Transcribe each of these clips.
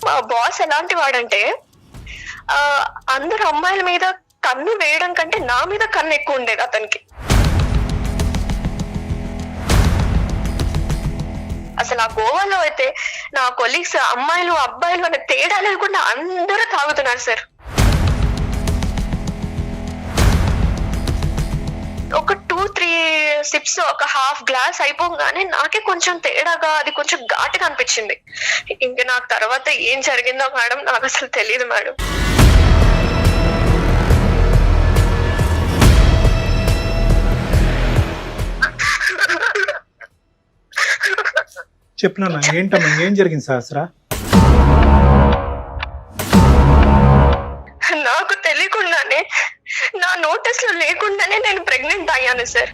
మా బాస్ ఎలాంటి వాడంటే ఆ అందరు అమ్మాయిల మీద కన్ను వేయడం కంటే నా మీద కన్ను ఎక్కువ ఉండేది అతనికి. అసలు ఆ గోవాలో అయితే నా కొలీగ్స్ అమ్మాయిలు అబ్బాయిలు అనే తేడా లేకుండా అందరూ తాగుతున్నారు సార్. ఒక 2-3 సిప్స్ ఒక హాఫ్ గ్లాస్ అయిపోగానే నాకే కొంచెం తేడాగా అది కొంచెం ఘాటుగా అనిపించింది. ఇంకా నాకు తర్వాత ఏం జరిగిందో మేడం నాకు అసలు తెలియదు మేడం. చెప్పినా ఏంటమ్మా ఏం జరిగింది సహస్ర? నాకు తెలియకుండానే నా నోటీస్ లో లేకుండానే నేను ప్రెగ్నెంట్ అయ్యాను సార్.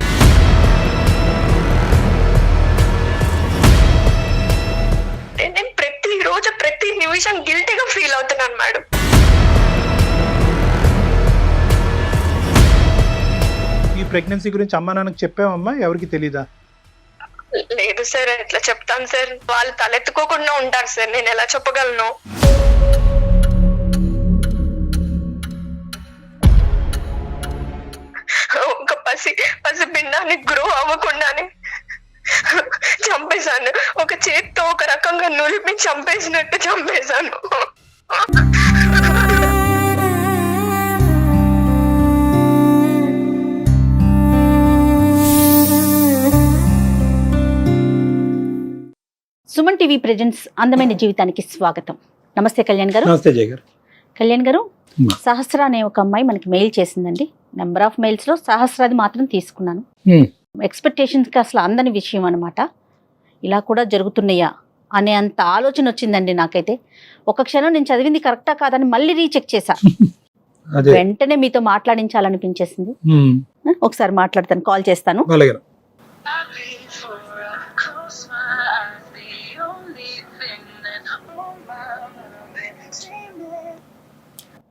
నేను ప్రతి రోజు ప్రతి నిమిషం గిల్టీగా ఫీల్ అవుతున్నాను మేడం. ఈ ప్రెగ్నెన్సీ గురించి అమ్మా నాన్నకి చెప్పావమ్మా? ఎవరికి తెలీదా? లేదు సార్, ఎట్లా చెప్తాను సార్, వాళ్ళు తలెత్తుకోకుండా ఉంటారు సార్, నేను ఎలా చెప్పగలను? ఒక పసి పిండాన్ని గ్రో అవ్వకుండానే చంపేశాను. ఒక చేత్తో ఒక రకంగా నులిపి చంపేసినట్టు చంపేశాను. సుమన్ టీవీ ప్రెజెంట్స్ అందమైన జీవితానికి స్వాగతం. నమస్తే కళ్యాణ్ గారు. నమస్తే జయ గారు. కళ్యాణ్ గారు, సహస్ర అనే ఒక అమ్మాయి మనకి మెయిల్ చేసిందండి. నెంబర్ ఆఫ్ మెయిల్స్ లో సహస్రాది మాత్రం తీసుకున్నాను. ఎక్స్పెక్టేషన్స్ కి అసలు అందని విషయం అనమాట. ఇలా కూడా జరుగుతున్నాయా అనే అంత ఆలోచన వచ్చిందండి నాకైతే. ఒక క్షణం నేను చదివింది కరెక్టా కాదని మళ్ళీ రీచెక్ చేశా. వెంటనే మీతో మాట్లాడించాలనిపించేసింది. ఒకసారి మాట్లాడతాను, కాల్ చేస్తాను.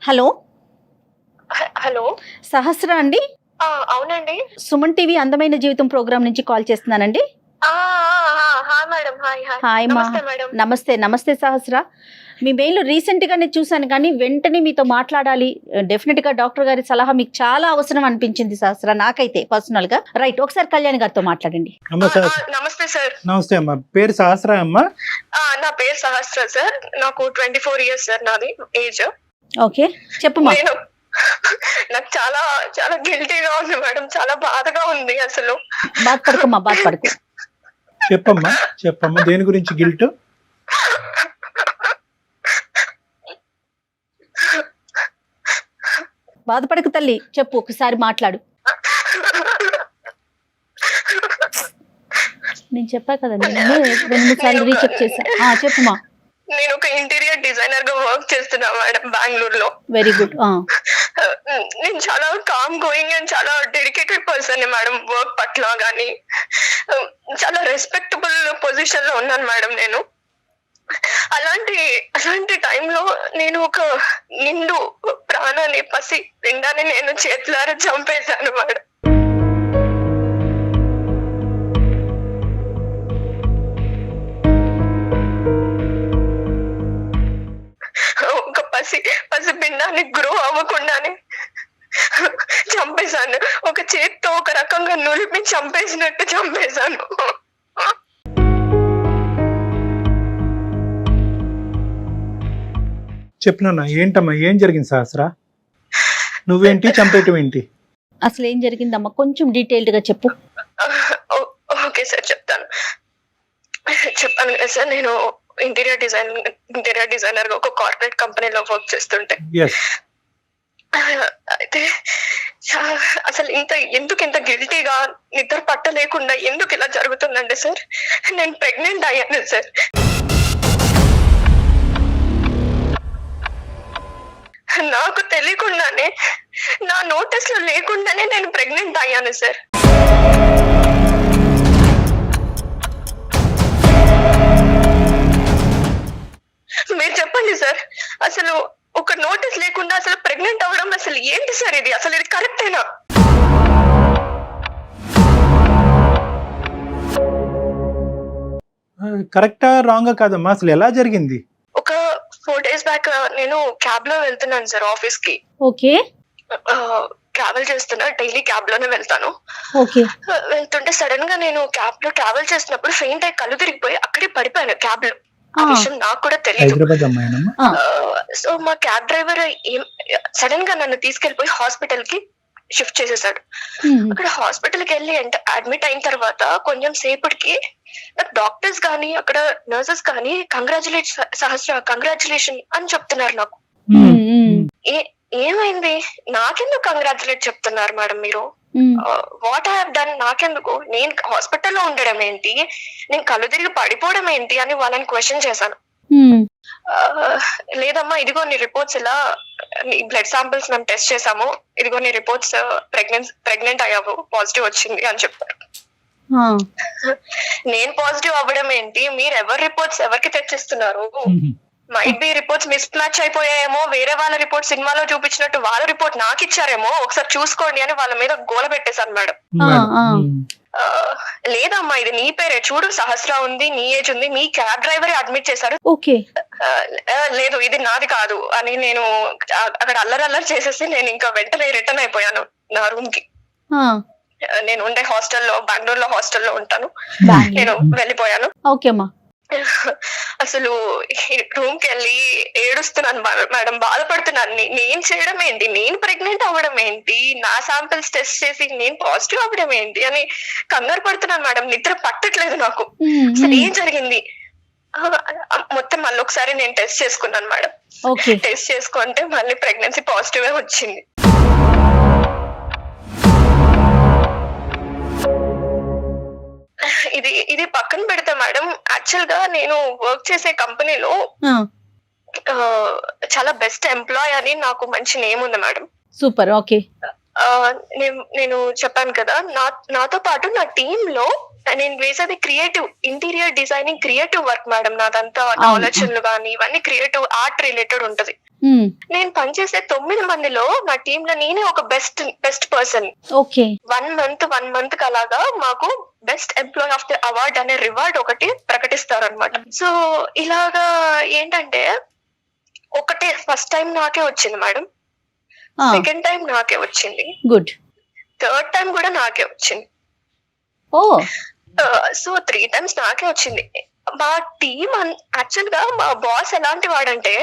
హలో హలో, సహస్ర అండి? అవునండి. సుమన్ టీవీ అందమైన జీవితం ప్రోగ్రామ్ నుంచి కాల్ చేస్తున్నానండి. మేడం, హాయ్ మా. నమస్తే. నమస్తే సహస్ర. మీ మెయిల్ రీసెంట్ గానే చూసాను కానీ వెంటనే మీతో మాట్లాడాలి, డెఫినెట్ గా డాక్టర్ గారి సలహా మీకు చాలా అవసరం అనిపించింది సహస్ర, నాకైతే పర్సనల్ గా. రైట్, ఒకసారి కళ్యాణ్ గారితో మాట్లాడండి. నమస్తే సార్. నమస్తే అమ్మా. పేరు సహస్ర అమ్మా? నా పేరు సహస్ర సార్. నాకు 24 years సార్ నాది ఏజ్. ఓకే, చెప్పమ్మా. నాకు చాలా చాలా గిల్టీగా ఉంది మేడం, చాలా బాధగా ఉంది. అసలు బాధపడకమ్మా, బాధపడకు. చెప్పమ్మా దేని గురించి గిల్ట్? బాధపడకు తల్లి, చెప్పు, ఒకసారి మాట్లాడు. నేను చెప్పా కదండి, నేను 2-3 సార్లు రీచెక్ చేశా. చెప్పుమా. నేను ఒక ఇంటీరియర్ డిజైనర్ గా వర్క్ చేస్తున్నా మేడం బెంగళూరులో. Very good. నేను చాలా కామ్ గోయింగ్ అండ్ చాలా డెడికేటెడ్ పర్సన్ మేడం. వర్క్ పట్ల గానీ చాలా రెస్పెక్టబుల్ పొజిషన్ లో ఉన్నాను మేడం నేను. అలాంటి టైంలో నేను ఒక నిండు ప్రాణాన్ని, పసి పిండాన్ని నేను చేతులారా చంపేశాను మేడం. ఒక పసి పిండాన్ని గ్రో అవ్వకుండానే చంపేశాను. ఒక చేత్తో ఒక రకంగా నులిపి చంపేసినట్టు చంపేశాను. చెప్పినా ఏంటమ్మా ఏం జరిగింది సహస్ర? నువ్వేంటి, చంపేయటం ఏంటి? అసలు ఏం జరిగిందమ్మా కొంచెం డీటెయిల్డ్ గా చెప్పు. ఓకే సార్, చెప్తాను. చెప్పాను కదా సార్, నేను ఇంటీరియర్ డిజైనర్ గా ఒక కార్పొరేట్ కంపెనీలో వర్క్ చేస్తుంటే అయితే అసలు ఎందుకు ఇంత గిల్టీగా నిద్ర పట్టలేకుండా ఎందుకు ఇలా జరుగుతుందండి సార్? నేను ప్రెగ్నెంట్ అయ్యాను సార్. నాకు తెలియకుండానే నా నోటీస్ లో లేకుండానే నేను ప్రెగ్నెంట్ అయ్యాను సార్. మీరు చెప్పండి సార్, అసలు ఒక నోటీస్ లేకుండా అసలు ప్రెగ్నెంట్ అవ్వడం అసలు ఏంటి సార్? ఇది అసలు ఇది కరెక్టేనా? కరెక్టా రాంగా కాదమ్మా, అసలు ఎలా జరిగింది? ఒక 4 days బ్యాక్ నేను క్యాబ్ లో వెళ్తున్నాను సార్ ఆఫీస్ కి. ఓకే ట్రావెల్ చేస్తున్నా, డైలీ క్యాబ్ లోనే వెళ్తాను. ఓకే వెళ్తుంటే సడన్ గా నేను క్యాబ్ లో ట్రావెల్ చేస్తున్నప్పుడు ఫెయింట్ అయి కళ్ళు తిరిగిపోయి అక్కడే పడిపోయాను క్యాబ్ లో. ఆ విషయం నాకు కూడా తెలియదు. హైదరాబాద్ అమ్మాయినమ్మా? సో మా క్యాబ్ డ్రైవర్ సడన్ గా నన్ను తీసుకెళ్లిపోయి హాస్పిటల్ కి షిఫ్ట్ చేసేసాడు. అక్కడ హాస్పిటల్ కి వెళ్ళి అడ్మిట్ అయిన తర్వాత కొంచెం సేపటికి నాకు డాక్టర్స్ కానీ అక్కడ నర్సెస్ కానీ కంగ్రాచులేషన్ అని చెప్తున్నారు నాకు. ఏమైంది, నాకెందుకు కంగ్రాచులేట్ చెప్తున్నారు మేడం మీరు? What I have done? నాకెందుకు? నేను హాస్పిటల్లో ఉండడం ఏంటి, నేను కళ్ళు తిరిగి పడిపోవడం ఏంటి అని వాళ్ళని క్వశ్చన్ చేశాను. లేదమ్మా ఇదిగో నీ రిపోర్ట్స్, ఇలా నీ బ్లడ్ శాంపిల్స్ మేము టెస్ట్ చేసాము, ఇదిగో నీ రిపోర్ట్స్, ప్రెగ్నెంట్ అయ్యావు, పాజిటివ్ వచ్చింది అని చెప్పారు. నేను పాజిటివ్ అవ్వడం ఏంటి, మీరు ఎవరి రిపోర్ట్స్ ఎవరికి తెచ్చిస్తున్నారు? Might be reports mismatch అయిపోయాయేమో, వేరే వాళ్ళ రిపోర్ట్ సినిమాలో చూపించినట్టు వాళ్ళ రిపోర్ట్ నాకు ఇచ్చారేమో, ఒకసారి చూసుకోండి అని వాళ్ళ మీద గోల పెట్టేశాను మేడం. లేదమ్మా ఇది నీ పేరే, చూడు సహస్ర ఉంది, నీ ఏజ్ ఉంది, మీ క్యాబ్ డ్రైవరే అడ్మిట్ చేశారు. ఓకే లేదు ఇది నాది కాదు అని నేను అక్కడ అల్లరి చేసేసి నేను ఇంకా వెంటనే రిటర్న్ అయిపోయాను నా రూమ్ కి. నేను ఉండే హాస్టల్లో, బెంగళూరులో హాస్టల్లో ఉంటాను, నేను వెళ్ళిపోయాను. ఓకేమ్మా. అసలు రూమ్ కి వెళ్ళి ఏడుస్తున్నాను మేడం, బాధపడుతున్నాను. నేను చేయడం ఏంటి, నేను ప్రెగ్నెంట్ అవ్వడం ఏంటి, నా శాంపిల్స్ టెస్ట్ చేసి నేను పాజిటివ్ అవ్వడం ఏంటి అని కంగారు పడుతున్నాను మేడం. నిద్ర పట్టట్లేదు నాకు. అసలు ఏం జరిగింది మొత్తం మళ్ళీ ఒకసారి నేను టెస్ట్ చేసుకున్నాను మేడం. టెస్ట్ చేసుకుంటే మళ్ళీ ప్రెగ్నెన్సీ పాజిటివ్ వచ్చింది. ఇది పక్కన పెడితే మేడం, యాక్చువల్ గా నేను వర్క్ చేసే కంపెనీలో చాలా బెస్ట్ ఎంప్లాయ్ అని నాకు మంచి నేమ్ ఉంది మేడం. సూపర్. ఓకే. నేను చెప్పాను కదా, నాతో పాటు నా టీమ్ లో నేను వేసేది creative interior designing, creative work madam. నాదంతా ఆలోచనలు కానీ ఇవన్నీ క్రియేటివ్ ఆర్ట్ రిలేటెడ్ ఉంటది. నేను పనిచేసే 9 మందిలో నా టీమ్ లో నేనే ఒక బెస్ట్ పర్సన్. ఓకే. 1 మంత్ కి అలాగా మాకు best employee of the award అనే రివార్డ్ ఒకటి ప్రకటిస్తారు అనమాట. సో ఇలాగా ఏంటంటే ఒకటే ఫస్ట్ టైం నాకే వచ్చింది మేడం, సెకండ్ టైం నాకే వచ్చింది, గుడ్, థర్డ్ టైం కూడా నాకే వచ్చింది. సో 3 times నాకే వచ్చింది. మా టీమ్ యాక్చువల్ గా మా బాస్ ఎలాంటి వాడంటే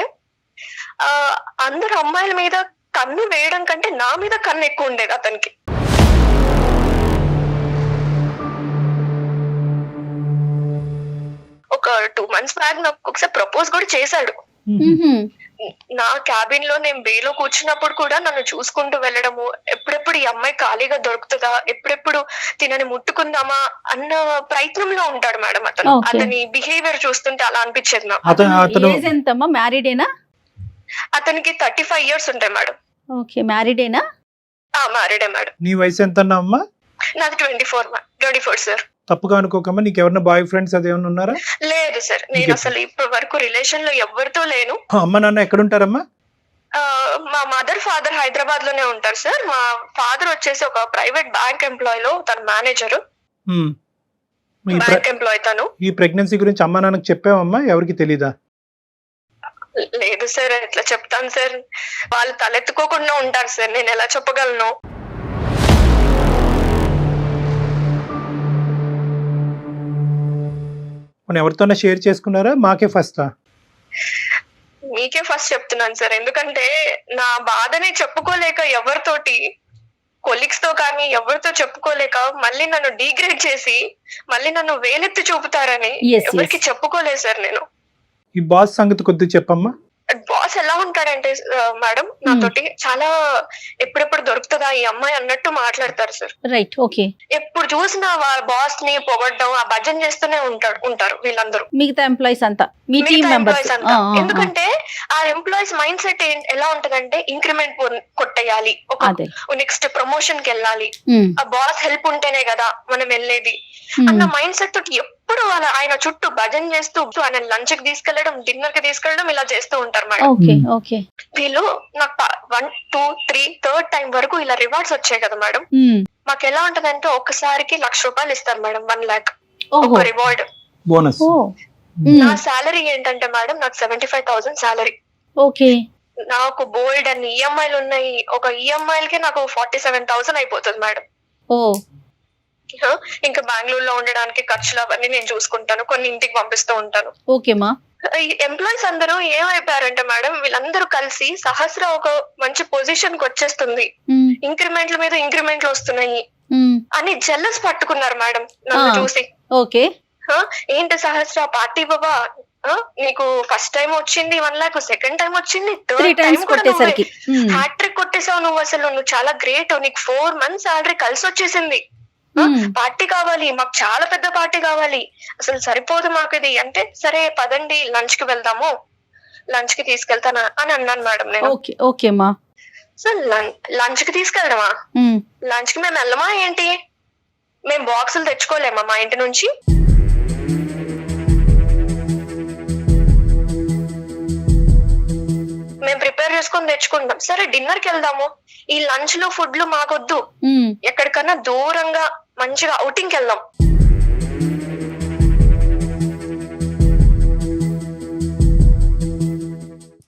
అందరు అమ్మాయిల మీద కన్ను వేయడం కంటే నా మీద కన్ను ఎక్కువ ఉండేది అతనికి. ఒక 2 months బ్యాక్ నాకు ఒకసారి ప్రపోజ్ కూడా చేశాడు. నా క్యాబిన్ లో నేను బేలో కూర్చున్నప్పుడు కూడా నన్ను చూసుకుంటూ వెళ్ళడము, ఎప్పుడెప్పుడు ఈ అమ్మాయి ఖాళీగా దొరుకుతుందా, ఎప్పుడెప్పుడు తినని ముట్టుకుందామా అన్న ప్రయత్నంలో ఉంటాడు మేడం అతను. అతని బిహేవియర్ చూస్తుంటే అలా అనిపించేది నాకు. అతనికి 35 years ఉంటాయి మేడం. ఓకే. మ్యారీడేనా? మ్యారీడే మేడం. నీ వయసు ఎంత అమ్మా? నాది 24 సార్. తప్పుగా అనుకోకమ్మా, నీకు ఎవరైనా బాయ్ ఫ్రెండ్స్ అదేమన్నా ఉన్నారా? లేదు సార్, నేను అసలు ఇప్పటి వరకు రిలేషన్ లో ఎవరితో లేను. అమ్మ నాన్న ఎక్కడ ఉంటారమ్మా? మా మదర్ ఫాదర్ హైదరాబాద్ లోనే ఉంటారు సార్. మా ఫాదర్ వచ్చేసి ఒక ప్రైవేట్ బ్యాంక్ ఎంప్లాయ్ లో తన మేనేజర్, బ్యాంక్ ఎంప్లాయ్ తను. ఈ ప్రెగ్నెన్సీ గురించి అమ్మ నాన్నకి చెప్పావమ్మా? ఎవరికి తెలీదా? లేదు సార్, ఎట్లా చెప్తాను సార్, వాళ్ళు తలెత్తుకోకుండా ఉంటారు సార్, నేను ఎలా చెప్పగలను? ఎవరితోనే షేర్ చేసుకున్నారా? మాకే ఫస్టా? మీకే ఫస్ట్ చెప్తున్నాను సార్, ఎందుకంటే నా బాధని చెప్పుకోలేక ఎవరితోటి, కొలీగ్స్ తో కానీ ఎవరితో చెప్పుకోలేక మళ్ళీ నన్ను డిగ్రేడ్ చేసి మళ్ళీ నన్ను వేలెత్తి చూపుతారని ఎవరికి చెప్పుకోలేదు సార్ నేను. ఈ బాస్ సంగతి కొద్దిగా చెప్పమ్మా. బాస్ ఎలా ఉంటాడంటే మేడం, నాతోటి చాలా ఎప్పుడెప్పుడు దొరుకుతుందా ఈ అమ్మాయి అన్నట్టు మాట్లాడతారు సార్. రైట్. ఓకే. ఎప్పుడు చూసినా బాస్ ని పొగడ్డం, ఆ భజన చేస్తూనే ఉంటారు వీళ్ళందరూ, మిగతా ఎంప్లాయీస్ అంతా, మీ టీమ్ మెంబర్స్ అంతా. ఎందుకంటే ఆ ఎంప్లాయీస్ మైండ్ సెట్ ఎలా ఉంటదంటే ఇంక్రిమెంట్ కొట్టేయాలి, ఒక నెక్స్ట్ ప్రమోషన్ కి వెళ్ళాలి, ఆ బాస్ హెల్ప్ ఉంటేనే కదా మనం వెళ్ళేది అన్న మైండ్ సెట్ తోటి ఎప్పుడు ఆయన చుట్టూ భజన చేస్తూ ఆయన లంచ్ కి తీసుకెళ్లడం, డిన్నర్ కి తీసుకెళ్లడం ఇలా చేస్తూ ఉంటారు మేడం. వీళ్ళు నాకు 1, 2, 3 థర్డ్ టైం వరకు ఇలా రివార్డ్స్ వచ్చాయి కదా మేడం. మాకు ఎలా ఉంటదంటే ఒక్కసారికి ₹1,00,000 ఇస్తారు మేడం, 1 lakh ఒక రివార్డ్. బోనస్. నా శాలరీ ఏంటంటే మేడం, నాకు 75,000 శాలరీ. ఓకే. నాకు బోల్డ్ అన్ని ఈఎంఐలు ఉన్నాయి. ఒక ఈఎంఐలకి నాకు 47,000 అయిపోతుంది మేడం. ఓ ఇంకా బెంగళూరులో ఉండడానికి ఖర్చులు అవన్నీ నేను చూసుకుంటాను, కొన్ని ఇంటికి పంపిస్తూ ఉంటాను. ఓకేమా. ఈ ఎంప్లాయీస్ అందరూ ఏమైపోయారంటే మేడం, వీళ్ళందరూ కలిసి సహస్ర ఒక మంచి పొజిషన్ కి వచ్చేస్తుంది, ఇంక్రిమెంట్ల మీద ఇంక్రిమెంట్లు వస్తున్నాయి అని జెల్లస్ పట్టుకున్నారు మేడం నన్ను చూసి. ఓకే. ఏంటి సహస్ర పార్టీ బాబా, నీకు ఫస్ట్ టైం వచ్చింది 1 lakh, సెకండ్ టైం వచ్చింది, థర్డ్ టైం కొట్టేసరికి హ్యాట్రిక్ కొట్టేసావు నువ్వు, అసలు నువ్వు చాలా గ్రేట్, నీకు 4 months సాలరీ కలిసి వచ్చేసింది, పార్టీ కావాలి మాకు, చాలా పెద్ద పార్టీ కావాలి, అసలు సరిపోదు మాకు ఇది అంటే, సరే పదండి లంచ్ కి వెళ్దాము, లంచ్ కి తీసుకెళ్తాను అని అన్నాను మేడం నేను. ఓకేమా. సో లంచ్ కి తీసుకెళ్దామా, లంచ్ కి మేము వెళ్ళమా ఏంటి, మేము బాక్సులు తెచ్చుకోలేమా మా ఇంటి నుంచి? మేము ప్రిపేర్ చేసుకొని తెచ్చుకుంటాం. సరే డిన్నర్ కి వెళ్దాము, ఈ లంచ్ లో ఫుడ్లు మాకొద్దు, ఎక్కడికన్నా దూరంగా మంచిగా అవుటింగ్ కి వెళ్దాం.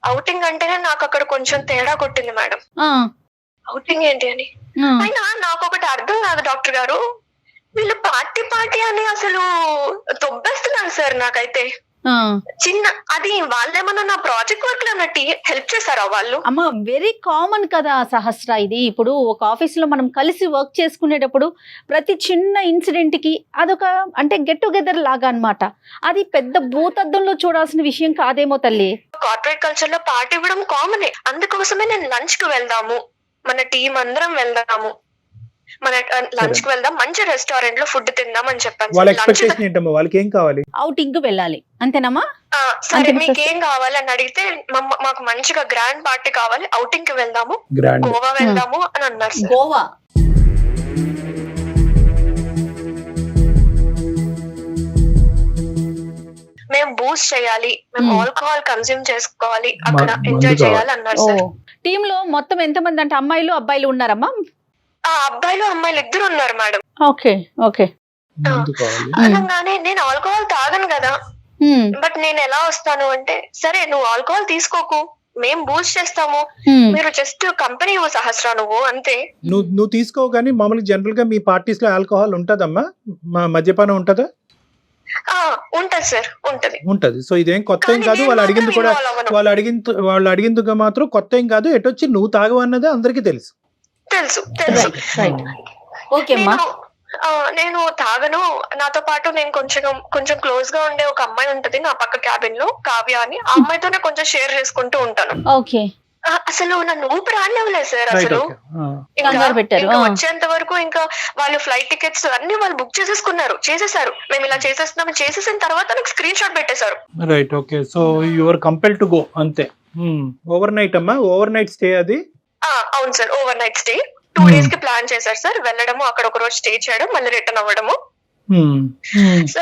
అవుటింగ్ అంటేనే నాకు అక్కడ కొంచెం తేడా కొట్టింది మేడం. అవుటింగ్ ఏంటి అని అయినా నాకు ఒకటి అర్థం కాదు డాక్టర్ గారు, వీళ్ళు పార్టీ అని అసలు తొబ్బేస్తున్నారు సార్. నాకైతే చిన్న అది వాళ్ళేమన్నా నా ప్రాజెక్ట్ వర్క్ లో హెల్ప్ చేశారా వాళ్ళు? అమ్మ వెరీ కామన్ కదా సహస్ర, ఇది ఇప్పుడు ఒక ఆఫీస్ లో మనం కలిసి వర్క్ చేసుకునేటప్పుడు ప్రతి చిన్న ఇన్సిడెంట్ కి అదొక అంటే గెట్ టుగెదర్ లాగా అన్నమాట. అది పెద్ద భూతద్దంలో చూడాల్సిన విషయం కాదేమో తల్లి. కార్పొరేట్ కల్చర్ లో పార్టీ ఇవ్వడం కామనే, అందుకోసమే నేను లంచ్ కి వెళ్దాము, మన టీం అందరం వెళ్దాము, మన లంచ్ కి వెళ్దాం, మంచి రెస్టారెంట్ లో ఫుడ్ తిందాం అని చెప్పాను. వాళ్ళ ఎక్స్పెక్టేషన్ ఏంటమ్మా, వాళ్ళకి ఏం కావాలి? అవుటింగ్ కి వెళ్ళాలి అంతేనమ్మా. సరే మీకు ఏం కావాలి అని అడిగితే, మాకు మంచిగా గ్రాండ్ పార్టీ కావాలి, అవుటింగ్ కి వెళ్దాము, గోవా వెళ్దాము అని అన్నారు. గోవా మేము బూస్ట్ చేయాలి, మేము ఆల్కహాల్ కన్స్యూమ్ చేసుకోవాలి, అక్కడ ఎంజాయ్ చేయాలి అన్నారు సార్. టీమ్ లో మొత్తం ఎంత మంది అంటే అమ్మాయిలు అబ్బాయిలు ఉన్నారమ్మా? అబ్బాయిలు అమ్మాయిలు ఇద్దరు ఉన్నారు మేడం. Okay okay. అనగానే నేను ఆల్కహాల్ తాగను కదా, బట్ నేను ఎలా వస్తాను అంటే, సరే నువ్వు ఆల్కహాల్ తీసుకోకు, మేము బూస్ట్ చేస్తాము, మీరు జస్ట్ కంపెనీ సహస్ర నువ్వు అంతే. నువ్వు తీసుకో, కానీ మామూలుగా జనరల్ గా మీ పార్టీస్ లో ఆల్కహాల్ ఉంటదమ్మా, మద్యపానం ఉంటదా? ఉంటది సార్, ఉంటది. సో ఇదేం కొత్త ఏం కాదు, వాళ్ళు అడిగింది కూడా, వాళ్ళు అడిగింది మాత్రం కొత్త ఏం కాదు, ఎటొచ్చి నువ్వు తాగవన్నది అందరికీ తెలుసు. నేను తాగను, నాతో పాటు నేను కొంచెం క్లోజ్ గా ఉండే ఒక అమ్మాయి ఉంటది నా పక్క క్యాబిన్ లో, కావ్య అని, ఆ అమ్మాయితోనే కొంచెం షేర్ చేసుకుంటూ ఉంటాను. అసలు నన్ను ఊపిరి ఆడలేవలేదు సార్. అసలు ఇంకా వచ్చేంత వరకు ఇంకా వాళ్ళు ఫ్లైట్ టికెట్స్ అన్ని వాళ్ళు బుక్ చేసేసారు, మేము ఇలా చేసేస్తున్నాం, చేసేసిన తర్వాత నాకు స్క్రీన్ షాట్ పెట్టేశారు. Right, okay. So you are compelled to go అంతే. ఓవర్ నైట్ అమ్మా, ఓవర్ నైట్ స్టే అది? అవును sir, overnight stay 2 days కి ప్లాన్ చేశారు సార్. వెళ్ళడము, అక్కడ ఒక రోజు స్టే చేయడం, మళ్ళీ రిటర్న్ అవ్వడము. సో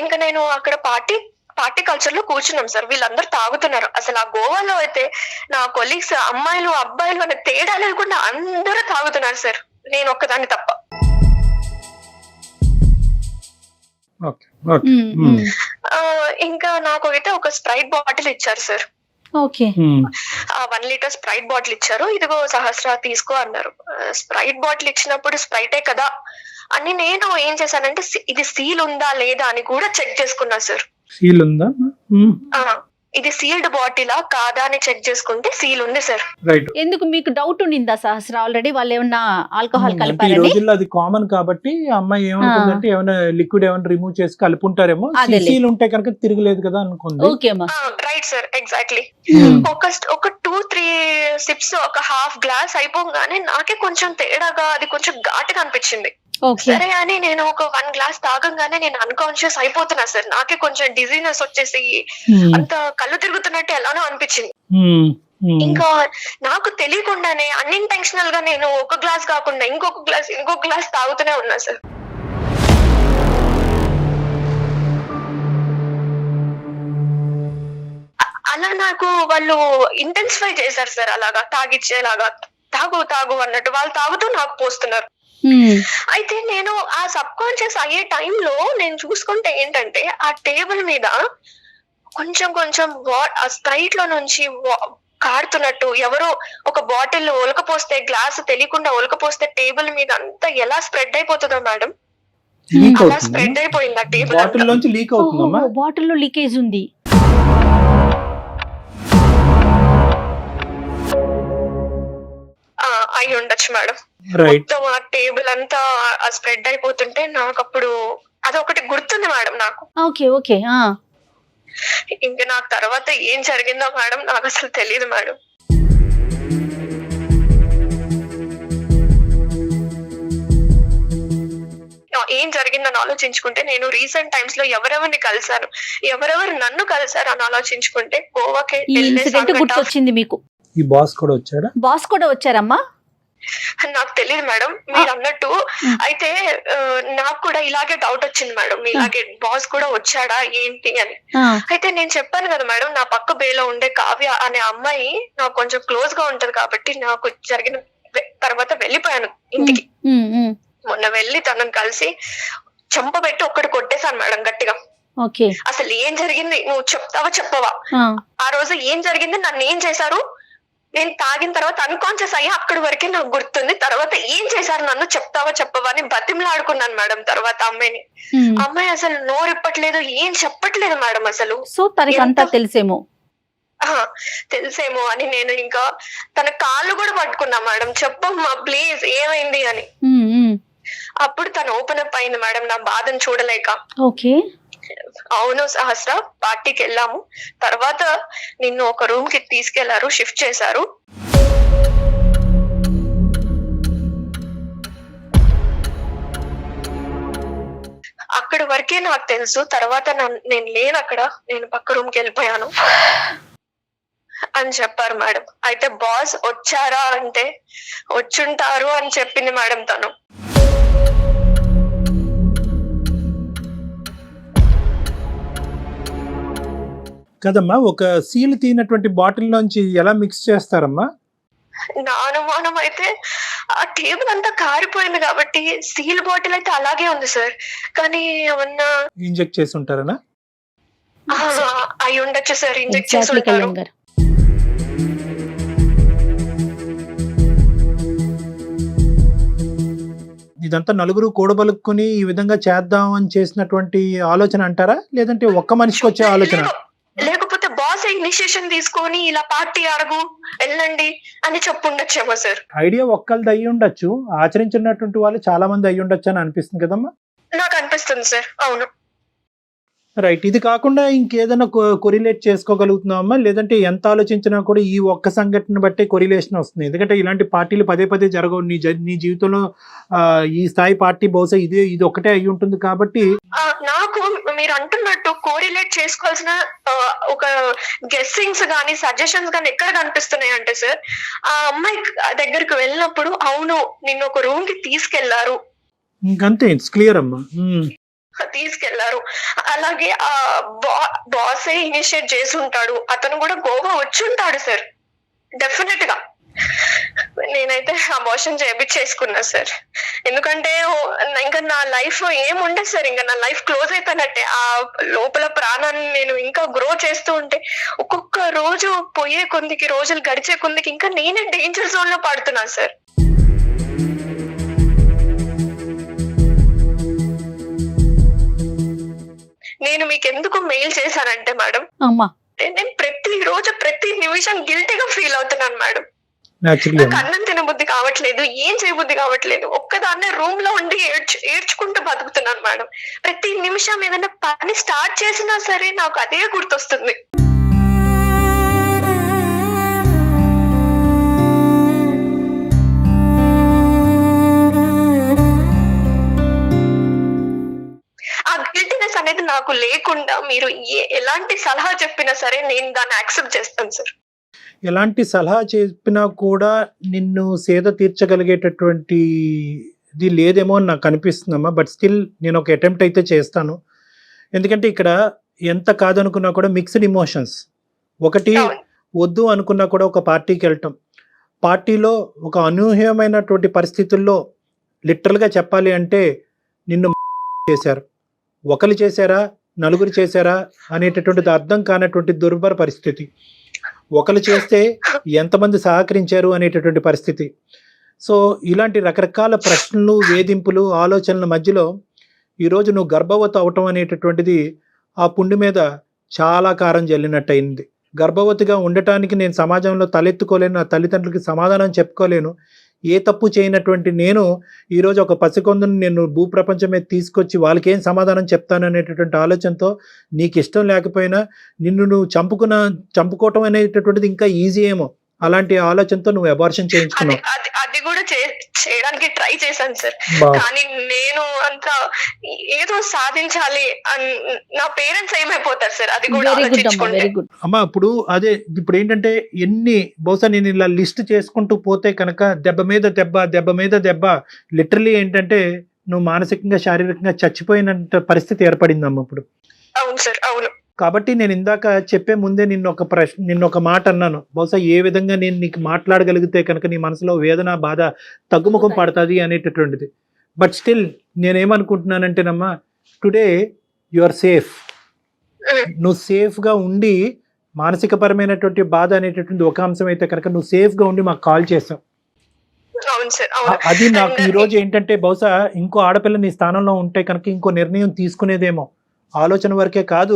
ఇంకా నేను అక్కడ పార్టీ కల్చర్ లో కూర్చున్నాం సార్, వీళ్ళందరూ తాగుతున్నారు. అసలు ఆ గోవాలో అయితే నా కొలీగ్స్ అమ్మాయిలు అబ్బాయిలు అనే తేడా లేకుండా అందరూ తాగుతున్నారు సార్, నేను ఒక్కదాన్ని తప్ప. ఇంకా నాకు అయితే ఒక స్ప్రైట్ బాటిల్ ఇచ్చారు సార్. 1 liter స్ప్రైట్ బాటిల్ ఇచ్చారు. ఇదిగో సహస్ర తీసుకో అన్నారు. స్ప్రైట్ బాటిల్ ఇచ్చినప్పుడు స్ప్రైటే కదా అని నేను ఏం చేశానంటే, ఇది సీల్ ఉందా లేదా అని కూడా చెక్ చేసుకున్నా సార్. సీల్ ఉందా? ఇది సీల్డ్ బాటిలా కాదా అని చెక్ చేసుకుంటే సీల్ ఉంది సార్. ఎందుకు మీకు డౌట్ ఉండిందా సహస్ర? ఆల్రెడీ వాళ్ళు ఏమన్నా ఆల్కహాల్ కలిపారని? ఈ రోజుల్లో అది కామన్ కాబట్టి అమ్మాయి ఏమనుకుందంటే ఏమైనా లిక్విడ్ ఏమైనా రిమూవ్ చేసి కలుపుంటారేమో, సీల్ ఉంటే కనుక తిరగలేదు కదా అనుకుంది. Right sir, exactly. ఒక 2-3 సిప్స్, ఒక హాఫ్ గ్లాస్ అయిపోగానే నాకే కొంచెం తేడాగా, అది కొంచెం ఘాటుగా అనిపించింది. సరే అని నేను ఒక 1 glass తాగంగానే నేను అన్కాన్షియస్ అయిపోతున్నా సార్. నాకే కొంచెం డిజీనెస్ వచ్చేసి అంత కళ్ళు తిరుగుతున్నట్టు ఎలానో అనిపించింది. ఇంకా నాకు తెలియకుండానే అన్ఇంటెన్షనల్ గా నేను ఒక గ్లాస్ కాకుండా ఇంకొక గ్లాస్ తాగుతూనే ఉన్నా సార్. అలా నాకు వాళ్ళు ఇంటెన్సిఫై చేశారు సార్, అలాగా తాగిచ్చేలాగా, తాగు అన్నట్టు వాళ్ళు తాగుతూ నాకు పోస్తున్నారు. అయితే నేను ఆ సబ్ కాన్షియస్ అయ్యే టైంలో నేను చూసుకుంటే ఏంటంటే ఆ టేబుల్ మీద కొంచెం కొంచెం స్ప్రైట్ లో నుంచి కారుతున్నట్టు, ఎవరో ఒక బాటిల్ ఒలకపోస్తే, గ్లాస్ తెలియకుండా ఒలకపోస్తే టేబుల్ మీద అంతా ఎలా స్ప్రెడ్ అయిపోతుందో మేడం, అలా స్ప్రెడ్ అయిపోయింది ఆ టేబుల్. బాటిల్ నుంచి లీక్ అవుతుందమ్మా? బాటిల్లో లీకేజ్ ఉంది. అయి ఉండొచ్చు మేడం. రైట్. మొత్తం ఆ టేబుల్ అంతా స్ప్రెడ్ అయిపోతుంటే నాకు అప్పుడు అదొకటి గుర్తుంది మేడం నాకు. Okay okay. ఇంకా నాకు తర్వాత ఏం జరిగిందో మేడం నాకు అసలు తెలియదు మేడం. ఏం జరిగిందని ఆలోచించుకుంటే నేను రీసెంట్ టైమ్స్ లో ఎవరెవరిని కలిసాను, ఎవరెవరు నన్ను కలిసారు అని ఆలోచించుకుంటే గోవాకి గుర్తొచ్చింది మీకు. ఈ బాస్ కూడా వచ్చాడా? బాస్ కూడా వచ్చారమ్మా? నాకు తెలియదు మేడం మీరు అన్నట్టు. అయితే నాకు కూడా ఇలాగే డౌట్ వచ్చింది మేడం, ఇలాగే బాస్ కూడా వచ్చాడా ఏంటి అని. అయితే నేను చెప్పాను కదా మేడం, నా పక్క బేలో ఉండే కావ్య అనే అమ్మాయి నాకు కొంచెం క్లోజ్ గా ఉంటది కాబట్టి నాకు జరిగిన తర్వాత వెళ్ళిపోయాను ఇంటికి. మొన్న వెళ్ళి తనని కలిసి చెంపబెట్టి ఒక్కటి కొట్టేశాను మేడం గట్టిగా. అసలు ఏం జరిగింది నువ్వు చెప్తావా చెప్పవా, ఆ రోజు ఏం జరిగింది, నన్ను ఏం చేశారు, నేను తాగిన తర్వాత అన్కాన్షియస్ అయ్యా, అక్కడి వరకే నాకు గుర్తుంది, తర్వాత ఏం చేశారు నన్ను చెప్తావా చెప్పవా అని బతిమలాడుకున్నాను మేడం. తర్వాత అమ్మాయి అసలు నోరిప్పట్లేదు, ఏం చెప్పట్లేదు మేడం అసలు. సో తనకి అంతా తెలిసేమో అని నేను ఇంకా తన కాళ్ళు కూడా పట్టుకున్నా మేడం, చెప్పమ్మా ప్లీజ్ ఏమైంది అని. అప్పుడు తను ఓపెన్ అప్ అయింది మేడం నా బాధను చూడలేక. ఓకే. అవును సహస్ర, పార్టీకి వెళ్ళాము, తర్వాత నిన్ను ఒక రూమ్ కి తీసుకెళ్లారు, షిఫ్ట్ చేశారు. అక్కడి వరకే నాకు తెలుసు, తర్వాత నేను లేను అక్కడ, నేను పక్క రూమ్ కి వెళ్ళిపోయాను అని చెప్పారు మేడం. అయితే బాస్ వచ్చారా అంటే వచ్చుంటారు అని చెప్పింది మేడం తను. కదమ్మా, ఒక సీల్ తీనటువంటి బాటిల్ నుంచి ఎలా మిక్స్ చేస్తారమ్మా? నా అనుమానం అయితే ఆ టేబుల్ అంతా కారిపోయింది కాబట్టి సీల్ బాటిల్ అయితే అలాగే ఉంది సార్, కానీ ఏమన్నా ఇంజెక్ట్ చేసి ఉంటారనా? అయి ఉండొచ్చు సార్, ఇంజెక్ట్ చేసి ఉంటారు. ఇదంతా నలుగురు కూడబలుక్కుని ఈ విధంగా చేద్దాం అని చేసినటువంటి ఆలోచన అంటారా, లేదంటే ఒక్క మనిషికి వచ్చే ఆలోచన? లేకపోతే బాస్ ఇనిషియేషన్ తీసుకొని ఇలా పార్టీ అడుగు వెళ్ళండి అని చెప్పుండొచ్చేమో సార్. ఐడియా ఒక్కళ్ళది అయ్యి ఉండొచ్చు, ఆచరించినటువంటి వాళ్ళు చాలా మంది అయ్యి ఉండొచ్చు అని అనిపిస్తుంది కదమ్మా? నాకు అనిపిస్తుంది సార్. అవును. రైట్. ఇది కాకుండా ఇంకేదైనా కొరిలేట్ చేసుకోగలుగుతున్నామా, లేదంటే ఎంత ఆలోచించినా కూడా ఈ ఒక్క సంఘటన బట్టే కొరిలేషన్ వస్తుంది? ఎందుకంటే ఇలాంటి పార్టీలు పదే పదే జరగవు నీ జీవితంలో. ఈ స్థాయి పార్టీ బహుశా ఇది ఒకటే అయి ఉంటుంది కాబట్టి. నాకు మీరు అంటున్నట్టు కోరిలేట్ చేసుకోవాల్సిన ఒక గెస్సింగ్స్ గానీ సజెషన్స్ గానీ ఎక్కడ కనిపిస్తున్నాయి అంటే సార్, ఆ అమ్మాయి దగ్గరికి వెళ్ళినప్పుడు అవును నిన్ను ఒక రూమ్ కి తీసుకెళ్లారు, ఇంకంతే, ఇట్స్ క్లియర్ అమ్మా, తీసుకెళ్లారు. అలాగే ఆ బాసే ఇనిషియేట్ చేసి ఉంటాడు, అతను కూడా గోవా వచ్చి ఉంటాడు సార్ డెఫినెట్ గా. నేనైతే అబార్షన్ చేయించేసుకున్నా సార్, ఎందుకంటే ఇంకా నా లైఫ్ ఏముండదు సార్, ఇంకా నా లైఫ్ క్లోజ్ అయిపోయినట్టే. ఆ లోపల ప్రాణాన్ని నేను ఇంకా గ్రో చేస్తూ ఉంటే ఒక్కొక్క రోజు పోయే కొందికి, రోజులు గడిచే కొందికి ఇంకా నేనే డేంజర్ జోన్ లో పడుతున్నాను సార్. నేను మీకు ఎందుకు మెయిల్ చేశానంటే మేడం, నేను ప్రతి రోజు ప్రతి నిమిషం గిల్టీగా ఫీల్ అవుతున్నాను మేడం. నాకు అన్నం తినబుద్ధి కావట్లేదు, ఏం చేయబుద్ధి కావట్లేదు, ఒక్కదాన్నే రూమ్ లో ఉండి ఏడ్చుకుంటూ బతుకుతున్నాను మేడం. ప్రతి నిమిషం ఏదైనా పని స్టార్ట్ చేసినా సరే నాకు అదే గుర్తొస్తుంది. అనేది నాకు లేకుండా మీరు ఎలాంటి సలహా చెప్పినా సరే నేను దాన్ని యాక్సెప్ట్ చేస్తాను సార్. ఎలాంటి సలహా చెప్పినా కూడా నిన్ను సేద తీర్చగలిగేటటువంటి ఇది లేదేమో అని నాకు అనిపిస్తుందమ్మా. బట్ స్టిల్ నేను ఒక అటెంప్ట్ అయితే చేస్తాను. ఎందుకంటే ఇక్కడ ఎంత కాదనుకున్నా కూడా మిక్స్డ్ ఇమోషన్స్. ఒకటి వద్దు అనుకున్నా కూడా ఒక పార్టీకి వెళ్ళటం, పార్టీలో ఒక అనూహ్యమైనటువంటి పరిస్థితుల్లో లిటరల్గా చెప్పాలి అంటే నిన్ను చేశారు. ఒకరు చేశారా, నలుగురు చేశారా అనేటటువంటిది అర్థం కానటువంటి దుర్భర పరిస్థితి. ఒకరు చేస్తే ఎంతమంది సహకరించారు అనేటటువంటి పరిస్థితి. సో ఇలాంటి రకరకాల ప్రశ్నలు, వేధింపులు, ఆలోచనల మధ్యలో ఈరోజు నువ్వు గర్భవతి అవటం అనేటటువంటిది ఆ పుండు మీద చాలా కారం జల్లినట్టు అయింది. గర్భవతిగా ఉండటానికి నేను సమాజంలో తలెత్తుకోలేను, నా తల్లిదండ్రులకి సమాధానం చెప్పుకోలేను. ఏ తప్పు చేయనటువంటి నేను ఈరోజు ఒక పసికొందును నేను భూప్రపంచం మీద తీసుకొచ్చి వాళ్ళకేం సమాధానం చెప్తాను అనేటటువంటి ఆలోచనతో, నీకు ఇష్టం లేకపోయినా నిన్ను నువ్వు చంపుకోవటం అనేటటువంటిది ఇంకా ఈజీ ఏమో, అలాంటి ఆలోచనతో నువ్వు అబార్షన్ చేయించుకున్నావు. అది కూడా చేయడానికి ట్రై చేశాను సార్. కానీ నేను అంతా ఏదో సాధించాలి నా పేరెంట్స్ ఏమైపోతారు సార్, అది కూడా అమ్మా. ఇప్పుడు ఏంటంటే బహుశా నేను ఇలా లిస్ట్ చేసుకుంటూ పోతే కనుక దెబ్బ మీద దెబ్బ లిటరలీ ఏంటంటే నువ్వు మానసికంగా, శారీరకంగా చచ్చిపోయినంత పరిస్థితి ఏర్పడిందమ్మా ఇప్పుడు. అవును సార్, అవును. కాబట్టి నేను ఇందాక చెప్పే ముందే నిన్న ఒక మాట అన్నాను. బహుశా ఏ విధంగా నేను నీకు మాట్లాడగలిగితే కనుక నీ మనసులో వేదన, బాధ తగ్గుముఖం పడుతుంది అనేటటువంటిది. బట్ స్టిల్ నేనేమనుకుంటున్నానంటేనమ్మా, టుడే యు ఆర్ సేఫ్. నువ్వు సేఫ్గా ఉండి, మానసిక పరమైనటువంటి బాధ అనేటటువంటి ఒక అంశం అయితే కనుక నువ్వు సేఫ్గా ఉండి మాకు కాల్ చేసావు. అది నాకు ఈరోజు ఏంటంటే బహుశా ఇంకో ఆడపిల్ల నీ స్థానంలో ఉంటే కనుక ఇంకో నిర్ణయం తీసుకునేదేమో. ఆలోచన వరకే కాదు,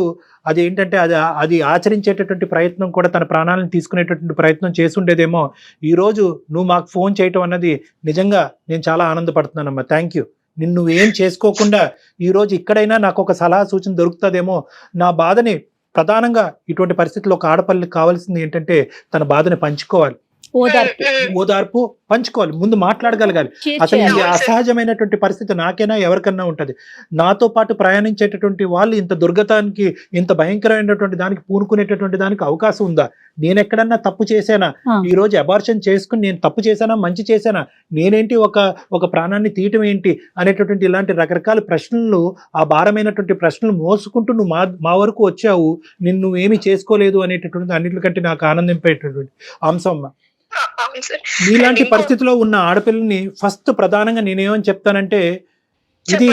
అది ఏంటంటే అది ఆచరించేటటువంటి ప్రయత్నం కూడా, తన ప్రాణాలను తీసుకునేటటువంటి ప్రయత్నం చేసుండేదేమో. ఈరోజు నువ్వు మాకు ఫోన్ చేయటం అన్నది నిజంగా నేను చాలా ఆనందపడుతున్నానమ్మా. Thank you. నిన్ను ఏం చేసుకోకుండా ఈరోజు ఇక్కడైనా నాకు ఒక సలహా సూచన దొరుకుతుందేమో. నా బాధని ప్రధానంగా ఇటువంటి పరిస్థితుల్లో ఒక ఆడపిల్లకి కావాల్సింది ఏంటంటే తన బాధని పంచుకోవాలి, ఓదార్పు పంచుకోవాలి, ముందు మాట్లాడగలగాలి. అసలు ఈ అసహజమైనటువంటి పరిస్థితి నాకైనా ఎవరికన్నా ఉంటది. నాతో పాటు ప్రయాణించేటటువంటి వాళ్ళు ఇంత దుర్గతానికి, ఇంత భయంకరమైనటువంటి దానికి పూనుకునేటటువంటి దానికి అవకాశం ఉందా? నేను ఎక్కడన్నా తప్పు చేశానా? ఈ రోజు అబార్షన్ చేసుకుని నేను తప్పు చేశానా, మంచి చేశానా, నేనేంటి ఒక ప్రాణాన్ని తీయటం ఏంటి అనేటటువంటి ఇలాంటి రకరకాల ప్రశ్నలు, ఆ భారమైనటువంటి ప్రశ్నలు మోసుకుంటూ నువ్వు మా వరకు వచ్చావు. నిన్ను ఏమీ చేసుకోలేదు అనేటటువంటి అన్నిటికంటే నాకు ఆనందింపేటటువంటి అంశం అమ్మ. నీలాంటి పరిస్థితిలో ఉన్న ఆడపిల్లని ఫస్ట్ ప్రధానంగా నేనేమని చెప్తానంటే, ఇది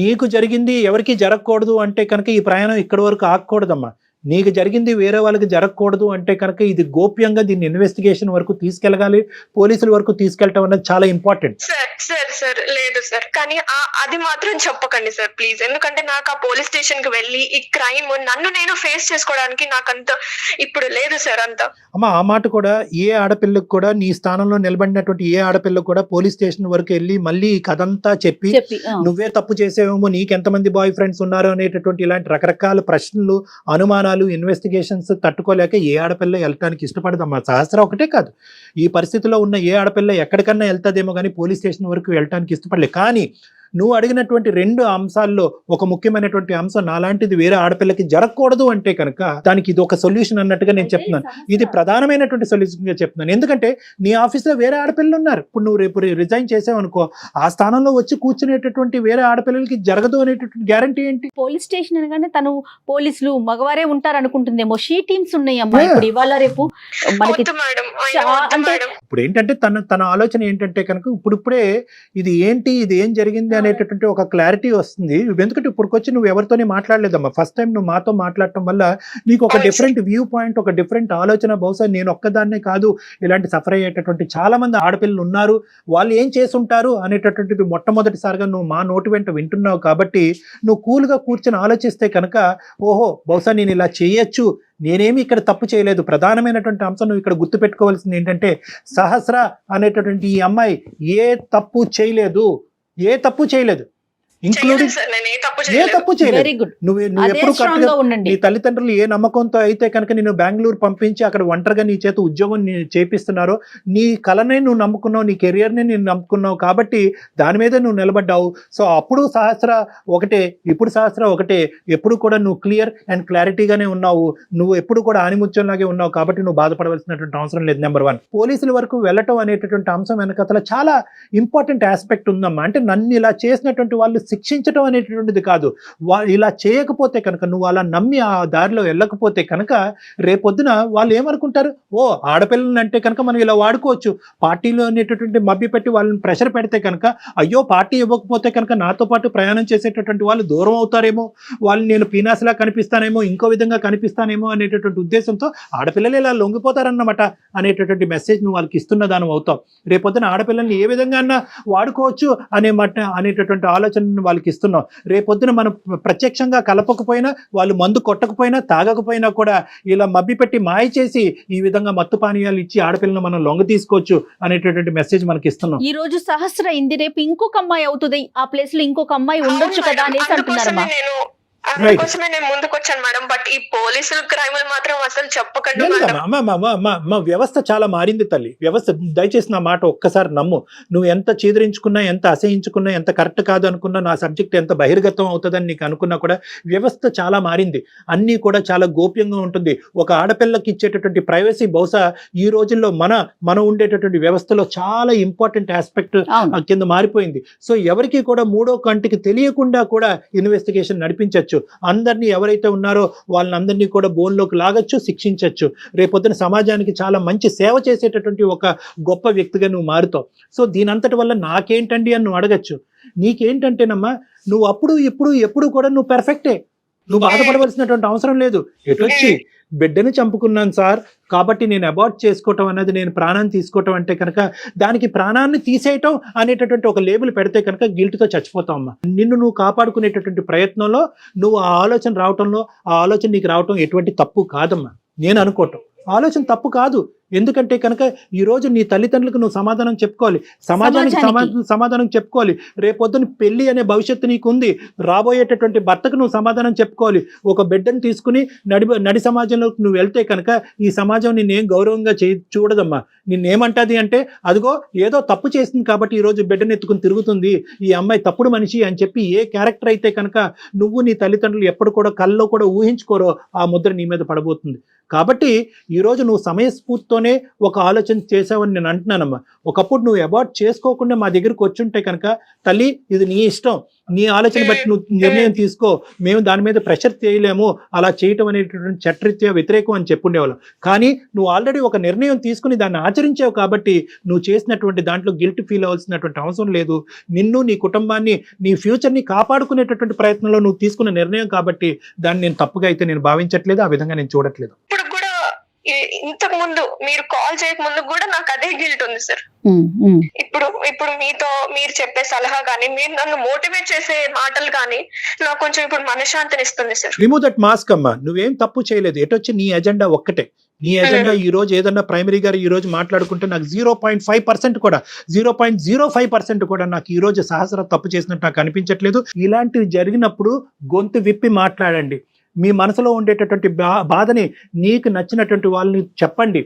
నీకు జరిగింది ఎవరికి జరగకూడదు అంటే కనుక ఈ ప్రయాణం ఇక్కడి వరకు ఆగకూడదమ్మా. నీకు జరిగింది వేరే వాళ్ళకి జరగకూడదు అంటే కనుక ఇది గోప్యంగా దీన్ని ఇన్వెస్టిగేషన్ వరకు తీసుకెళ్ళగాలి, పోలీసుల వరకు తీసుకెళ్ళటం అనేది చాలా ఇంపార్టెంట్. సార్ లేదు సార్, కానీ అది మాత్రం చెప్పకండి సార్ ప్లీజ్. ఎందుకంటే నాకు ఆ పోలీస్ స్టేషన్ కి వెళ్ళి ఈ క్రైమ్ నన్ను నేను ఫేస్ చేసుకోవడానికి నాకంత ఇప్పుడు లేదు సార్ అంతా. అమ్మా, ఆ మాట కూడా ఏ ఆడపిల్లకు కూడా, నీ స్థానంలో నిలబడినటువంటి ఏ ఆడపిల్లకు కూడా పోలీస్ స్టేషన్ వరకు వెళ్ళి మళ్ళీ ఈ కథంతా చెప్పి నువ్వే తప్పు చేసేవేమో, నీకెంతమంది బాయ్ ఫ్రెండ్స్ ఉన్నారు అనేటటువంటి ఇలాంటి రకరకాల ప్రశ్నలు, అనుమానాలు, ఇన్వెస్టిగేషన్స్ తట్టుకోలేక ఏ ఆడపిల్ల వెళ్ళటానికి ఇష్టపడదమ్మా. సహస్ర ఒకటే కాదు, ఈ పరిస్థితిలో ఉన్న ఏ ఆడపిల్ల ఎక్కడికన్నా వెళ్తాదేమో కానీ పోలీస్ స్టేషన్ వరకు వెళ్ళటానికి ఇష్టపడలే. కానీ నువ్వు అడిగినటువంటి రెండు అంశాల్లో ఒక ముఖ్యమైనటువంటి అంశం, నాలాంటిది వేరే ఆడపిల్లకి జరగకూడదు అంటే కనుక దానికి ఇది ఒక సొల్యూషన్ అన్నట్టుగా నేను చెప్తున్నాను. ఇది ప్రధానమైనటువంటి సొల్యూషన్ గా చెప్తున్నాను. ఎందుకంటే నీ ఆఫీస్లో వేరే ఆడపిల్లలు ఉన్నారు. ఇప్పుడు నువ్వు రేపు రిజైన్ చేసావనుకో, ఆ స్థానంలో వచ్చి కూర్చునేటటువంటి వేరే ఆడపిల్లలకి జరగదు అనేటటువంటి గ్యారంటీ ఏంటి? పోలీస్ స్టేషన్ అనగానే తను పోలీసులు మగవారే ఉంటారు అనుకుంటుందేమో. షీ టీమ్స్ ఉన్నాయి అమ్మా ఇప్పుడు ఇవాళ రేపు మనకి. ఇప్పుడు ఏంటంటే తన ఆలోచన ఏంటంటే కనుక ఇప్పుడే ఇది ఏంటి, ఇది ఏం జరిగింది అనేటటువంటి ఒక క్లారిటీ వస్తుంది. ఎందుకంటే ఇప్పుడుకొచ్చి నువ్వు ఎవరితోనే మాట్లాడలేదమ్మా. ఫస్ట్ టైం నువ్వు మాతో మాట్లాడటం వల్ల నీకు ఒక డిఫరెంట్ వ్యూ పాయింట్, ఒక డిఫరెంట్ ఆలోచన. బహుశా నేను ఒక్కదాన్నే కాదు, ఇలాంటి సఫర్ అయ్యేటటువంటి చాలా మంది ఆడపిల్లలు ఉన్నారు, వాళ్ళు ఏం చేసుంటారు అనేటటువంటిది మొట్టమొదటిసారిగా నువ్వు మా నోటి వెంట వింటున్నావు. కాబట్టి నువ్వు కూల్గా కూర్చొని ఆలోచిస్తే కనుక, ఓహో బహుశా నేను ఇలా చేయొచ్చు, నేనేమి ఇక్కడ తప్పు చేయలేదు. ప్రధానమైనటువంటి అంశం నువ్వు ఇక్కడ గుర్తుపెట్టుకోవాల్సింది ఏంటంటే, సహస్ర అనేటటువంటి ఈ అమ్మాయి ఏ తప్పు చేయలేదు, ఇంక్లూడింగ్ ఏ తప్పు చేయలేదు. నువ్వు ఎప్పుడు కరెక్ట్గా నీ తల్లిదండ్రులు ఏ నమ్మకంతో అయితే కనుక నేను బెంగళూరు పంపించి అక్కడ ఒంటరిగా నీ చేత ఉద్యోగం చేపిస్తున్నారో, నీ కళనే నువ్వు నమ్ముకున్నావు, నీ కెరియర్నే నేను నమ్ముకున్నావు, కాబట్టి దాని మీద నువ్వు నిలబడ్డావు. సో అప్పుడు సహస్ర ఒకటే, ఇప్పుడు సహస్ర ఒకటే. ఎప్పుడు కూడా నువ్వు క్లియర్ అండ్ క్లారిటీగానే ఉన్నావు, నువ్వు ఎప్పుడు కూడా ఆనిముత్యంలాగే ఉన్నావు. కాబట్టి నువ్వు బాధపడవలసినటువంటి అవసరం లేదు. నెంబర్ 1, పోలీసుల వరకు వెళ్ళటం అనేటటువంటి అంశం వెనకతల చాలా ఇంపార్టెంట్ ఆస్పెక్ట్ ఉందమ్మా. అంటే నన్ను ఇలా చేసినటువంటి వాళ్ళు శిక్షించడం అనేటువంటిది కాదు. ఇలా చేయకపోతే కనుక, నువ్వు అలా నమ్మి ఆ దారిలో వెళ్ళకపోతే కనుక రేపొద్దున వాళ్ళు ఏమనుకుంటారు, ఓ ఆడపిల్లలు అంటే కనుక మనం ఇలా వాడుకోవచ్చు. పార్టీలో అనేటటువంటి మభ్య పెట్టి వాళ్ళని ప్రెషర్ పెడితే కనుక, అయ్యో పార్టీ ఇవ్వకపోతే కనుక నాతో పాటు ప్రయాణం చేసేటటువంటి వాళ్ళు దూరం అవుతారేమో, వాళ్ళు నేను పీనాస్లా కనిపిస్తానేమో, ఇంకో విధంగా కనిపిస్తానేమో అనేటటువంటి ఉద్దేశంతో ఆడపిల్లలు ఇలా లొంగిపోతారన్నమాట అనేటటువంటి మెసేజ్ నువ్వు వాళ్ళకి ఇస్తున్న దానం అవుతావు. రేపొద్దున ఆడపిల్లల్ని ఏ విధంగా వాడుకోవచ్చు అనేటటువంటి ఆలోచనను వాళ్ళకి ఇస్తున్నావు. రేపొద్దున మనం ప్రత్యక్షంగా కలపకపోయినా, వాళ్ళు మందు కొట్టకపోయినా, తాగకపోయినా కూడా ఇలా మభ్య పెట్టి మాయ చేసి ఈ విధంగా మత్తు పానీయాలు ఇచ్చి ఆడపిల్లను మనం లొంగ తీసుకోవచ్చు అనేటటువంటి మెసేజ్ మనకి ఇస్తున్నాం. ఈ రోజు సహస్ర ఇంది, రేపు ఇంకొక అమ్మాయి అవుతుంది, ఆ ప్లేస్ లో ఇంకొక అమ్మాయి ఉండొచ్చు కదా అనేసి అంటున్నారమ్మా. అందుకోసమే నేను ముందుకు వచ్చాను మేడం. బట్ ఈ పోలీసులు క్రైములు మాత్రం అసలు చెప్పకండి మా వ్యవస్థ చాలా మారింది తల్లి. వ్యవస్థ దయచేసి నా మాట ఒక్కసారి నమ్ము. నువ్వు ఎంత చీదరించుకున్నా, ఎంత అసహించుకున్నా, ఎంత కరెక్ట్ కాదు అనుకున్నా, నా సబ్జెక్ట్ ఎంత బహిర్గతం అవుతుందని నీకు అనుకున్నా కూడా వ్యవస్థ చాలా మారింది. అన్నీ కూడా చాలా గోప్యంగా ఉంటుంది. ఒక ఆడపిల్లకి ఇచ్చేటటువంటి ప్రైవసీ బహుశా ఈ రోజుల్లో మన ఉండేటటువంటి వ్యవస్థలో చాలా ఇంపార్టెంట్ ఆస్పెక్ట్ కింద మారిపోయింది. సో ఎవరికి కూడా మూడో కంటికి తెలియకుండా కూడా ఇన్వెస్టిగేషన్ నడిపించవచ్చు. అందరినీ ఎవరైతే ఉన్నారో వాళ్ళందరినీ కూడా బోన్లోకి లాగచ్చు, శిక్షించవచ్చు. రేపొద్దున సమాజానికి చాలా మంచి సేవ చేసేటటువంటి ఒక గొప్ప వ్యక్తిగా నువ్వు మారుతావు. సో దీనంతటి వల్ల నాకేంటండి అని నువ్వు అడగచ్చు. నీకేంటంటేనమ్మా, నువ్వు అప్పుడు ఎప్పుడు కూడా నువ్వు పెర్ఫెక్టే. నువ్వు బాధపడవలసినటువంటి అవసరం లేదు. ఎటొచ్చి బిడ్డను చంపుకున్నాను సార్ కాబట్టి నేను అబార్ట్ చేసుకోవటం అనేది, నేను ప్రాణాన్ని తీసుకోవటం అంటే కనుక దానికి ప్రాణాన్ని తీసేయటం అనేటటువంటి ఒక లేబుల్ పెడితే కనుక గిల్ట్తో చచ్చిపోతావు అమ్మా. నిన్ను నువ్వు కాపాడుకునేటటువంటి ప్రయత్నంలో నువ్వు ఆ ఆలోచన రావటంలో, ఆ ఆలోచన నీకు రావటం ఎటువంటి తప్పు కాదమ్మా. నేను అనుకోవటం ఆలోచన తప్పు కాదు. ఎందుకంటే కనుక ఈరోజు నీ తల్లిదండ్రులకు నువ్వు సమాధానం చెప్పుకోవాలి, సమాజానికి సమాధానం చెప్పుకోవాలి. రేపొద్దున పెళ్లి అనే భవిష్యత్తు నీకు ఉంది. రాబోయేటటువంటి భర్తకు నువ్వు సమాధానం చెప్పుకోవాలి. ఒక బిడ్డను తీసుకుని నడి సమాజంలోకి నువ్వు వెళ్తే కనుక ఈ సమాజం నిన్నేం గౌరవంగా చూడదమ్మా. నిన్నేమంటది అంటే, అదిగో ఏదో తప్పు చేసింది కాబట్టి ఈరోజు బిడ్డను ఎత్తుకుని తిరుగుతుంది, ఈ అమ్మాయి తప్పుడు మనిషి అని చెప్పి ఏ క్యారెక్టర్ అయితే కనుక నువ్వు నీ తల్లిదండ్రులు ఎప్పుడు కూడా కల్లో కూడా ఊహించుకోరో ఆ ముద్ర నీ మీద పడబోతుంది. కాబట్టి ఈరోజు నువ్వు సమయస్ఫూర్తితోనే ఒక ఆలోచన చేసావని నేను అంటున్నానమ్మా. ఒకప్పుడు నువ్వు అబార్ట్ చేసుకోకుండా మా దగ్గరికి వచ్చుంటే కనుక, తల్లి ఇది నీ ఇష్టం, నీ ఆలోచన బట్టి నువ్వు నిర్ణయం తీసుకో, మేము దాని మీద ప్రెషర్ చేయలేము, అలా చేయటం అనేటటువంటి చట్టరీత్యా వ్యతిరేకం అని చెప్పుండేవాళ్ళం. కానీ నువ్వు ఆల్రెడీ ఒక నిర్ణయం తీసుకుని దాన్ని ఆచరించావు కాబట్టి నువ్వు చేసినటువంటి దాంట్లో గిల్ట్ ఫీల్ అవ్వాల్సినటువంటి అవసరం లేదు. నిన్ను, నీ కుటుంబాన్ని, నీ ఫ్యూచర్ని కాపాడుకునేటటువంటి ప్రయత్నంలో నువ్వు తీసుకున్న నిర్ణయం కాబట్టి దాన్ని నేను తప్పుగా అయితే నేను భావించట్లేదు, ఆ విధంగా నేను చూడట్లేదు. ఇంతకు ముందు మీరు కాల్ చేయక ముందు కూడా నాకు అదే గిల్ట్ ఉంది సార్. ఇప్పుడు మీతో మీరు చెప్పే సలహా కానీ, మీరు నన్ను మోటివేట్ చేసే మాటలు కానీ నాకు కొంచెం ఇప్పుడు మనశ్శాంతిని ఇస్తుంది సార్. రిమూవ్ దట్ మాస్క్ అమ్మా. నువ్వేం తప్పు చేయలేదు. ఎటొచ్చి నీ ఎజెండా ఒక్కటే. నీ ఎజెండా ఈ రోజు ఏదన్నా ప్రైమరీ గారు ఈ రోజు మాట్లాడుకుంటే నాకు 0.5% కూడా 0.05% కూడా నాకు ఈ రోజు సహస్ర తప్పు చేసినట్టు నాకు అనిపించట్లేదు. ఇలాంటివి జరిగినప్పుడు గొంతు విప్పి మాట్లాడండి. మీ మనసులో ఉండేటటువంటి బాధని నీకు నచ్చినటువంటి వాళ్ళని చెప్పండి.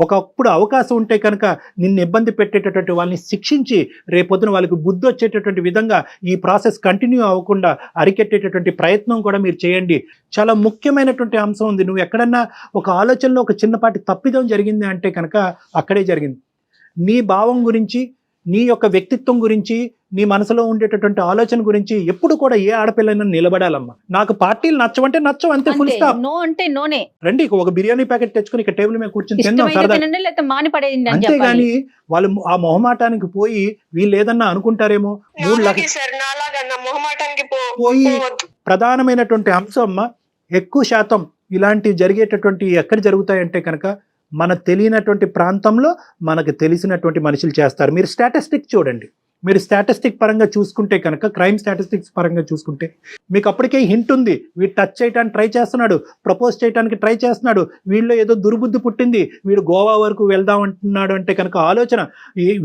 ఒకప్పుడు అవకాశం ఉంటే కనుక నిన్ను ఇబ్బంది పెట్టేటటువంటి వాళ్ళని శిక్షించి రేపొద్దున వాళ్ళకి బుద్ధి వచ్చేటటువంటి విధంగా ఈ ప్రాసెస్ కంటిన్యూ అవ్వకుండా అరికెట్టేటటువంటి ప్రయత్నం కూడా మీరు చేయండి. చాలా ముఖ్యమైనటువంటి అంశం ఉంది. నువ్వు ఎక్కడన్నా ఒక ఆలోచనలో ఒక చిన్నపాటి తప్పిదం జరిగింది అంటే కనుక అక్కడే జరిగింది. నీ భావం గురించి, నీ యొక్క వ్యక్తిత్వం గురించి, నీ మనసులో ఉండేటటువంటి ఆలోచన గురించి ఎప్పుడు కూడా ఏ ఆడపిల్లైనా నిలబడాలమ్మా. నాకు పార్టీలు నచ్చవంటే నచ్చవు, అంతే, ఫుల్ స్టాప్. నో అంటే నోనే. రండి, ఒక బిర్యానీ ప్యాకెట్ తెచ్చుకుని ఇక్కడ టేబుల్ మీద కూర్చొని తిందాం సరదా. అంతేగాని వాళ్ళు ఆ మొహమాటానికి పోయి వీళ్ళు ఏదన్నా అనుకుంటారేమో పోయి ప్రధానమైనటువంటి అంశం అమ్మా. ఎక్కువ శాతం ఇలాంటివి జరిగేటటువంటి ఎక్కడ జరుగుతాయంటే కనుక మన తెలియనటువంటి ప్రాంతంలో మనకు తెలిసినటువంటి మనుషులు చేస్తారు. మీరు స్టాటిస్టిక్ చూడండి. మీరు స్టాటిస్టిక్ పరంగా చూసుకుంటే కనుక, క్రైమ్ స్టాటిస్టిక్స్ పరంగా చూసుకుంటే మీకు అప్పటికే హింట్ ఉంది. వీడు టచ్ చేయడానికి ట్రై చేస్తున్నాడు, ప్రపోజ్ చేయడానికి ట్రై చేస్తున్నాడు, వీళ్ళు ఏదో దుర్బుద్ధి పుట్టింది, వీడు గోవా వరకు వెళ్దాం అంటున్నాడు అంటే కనుక ఆలోచన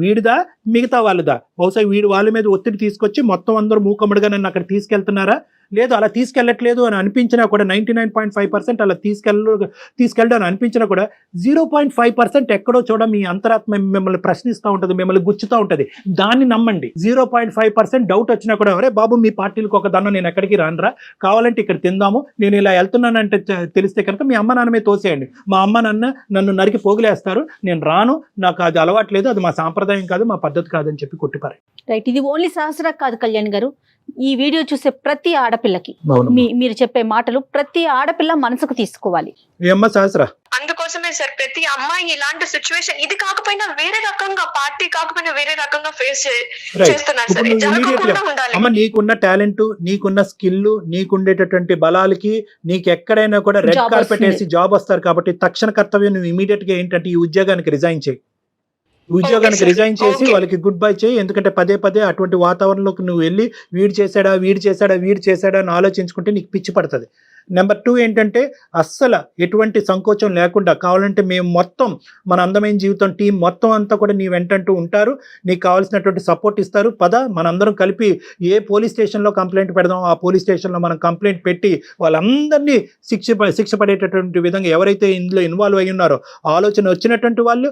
వీడిదా మిగతా వాళ్ళదా? బహుశా వీడు వాళ్ళ మీద ఒత్తిడి తీసుకొచ్చి మొత్తం అందరూ మూకమ్మడిగా నన్ను అక్కడ తీసుకెళ్తున్నారా? లేదు, అలా తీసుకెళ్ళట్లేదు అని అనిపించినా కూడా 99.5% అలా తీసుకెళ్ళడం అని అనిపించినా కూడా 0.5% ఎక్కడో చూడ మీ అంతరాత్మ మిమ్మల్ని ప్రశ్నిస్తూ ఉంటుంది, మిమ్మల్ని గుచ్చుతూ ఉంటుంది. దాన్ని నమ్మండి. 0.5% డౌట్ వచ్చినా కూడా, అరే బాబు మీ పార్టీలకు ఒక దాన్ని నేను ఎక్కడికి రానురా, కావాలంటే ఇక్కడ తిందాము, నేను ఇలా వెళ్తున్నానంటే తెలిస్తే కనుక మీ అమ్మ నాన్నమే తోసేయండి. మా అమ్మ నాన్న నన్ను నరికి పోగులేస్తారు, నేను రాను, నాకు అది అలవాట్లేదు, అది మా సాంప్రదాయం కాదు, మా పద్ధతి కాదని చెప్పి కొట్టిపారు. రైట్. ఇది ఓన్లీ సహస్ర కాదు కళ్యాణ్ గారు, ఈ వీడియో చూసే ప్రతి ఆడపిల్లకి మీరు చెప్పే మాటలు ప్రతి ఆడపిల్ల మనసుకు తీసుకోవాలి. ఏమ్మా సహస్ర? అందుకోసమే సార్ ప్రతి అమ్మాయి ఇలాంటి సిచ్యువేషన్ ఇది కాకపోయినా వేరే రకంగా పార్టీ కాకపోయినా వేరే రకంగా ఫేస్ చేస్తున్నారు సార్. జరగకుండా ఉండాలి. అమ్మ నీకున్న టాలెంట్, నీకున్న స్కిల్, నీకుండేటటువంటి బలాలకి నీకు ఎక్కడైనా కూడా రెడ్ కార్పెట్ వేసి జాబ్ వస్తారు. కాబట్టి తక్షణ కర్తవ్యం నువ్వు ఇమీడియట్ గా ఏంటంటే ఈ ఉద్యోగానికి రిజైన్ చేయి. ఉద్యోగానికి రిజైన్ చేసి వాళ్ళకి గుడ్ బై చేయి. ఎందుకంటే పదే పదే అటువంటి వాతావరణంలోకి నువ్వు వెళ్ళి వీడు చేశాడా అని ఆలోచించుకుంటే నీకు పిచ్చి పడుతుంది. నెంబర్ 2 ఏంటంటే అస్సలు ఎటువంటి సంకోచం లేకుండా కావాలంటే మేము మొత్తం మన అందమైన జీవితం టీం మొత్తం అంతా కూడా నీ వెంటంటూ ఉంటారు. నీకు కావాల్సినటువంటి సపోర్ట్ ఇస్తారు. పద మనందరం కలిపి ఏ పోలీస్ స్టేషన్లో కంప్లైంట్ పెడదాం, ఆ పోలీస్ స్టేషన్లో మనం కంప్లైంట్ పెట్టి వాళ్ళందరినీ శిక్ష పడేటటువంటి విధంగా ఎవరైతే ఇందులో ఇన్వాల్వ్ అయి ఉన్నారో, ఆలోచన వచ్చినటువంటి వాళ్ళు,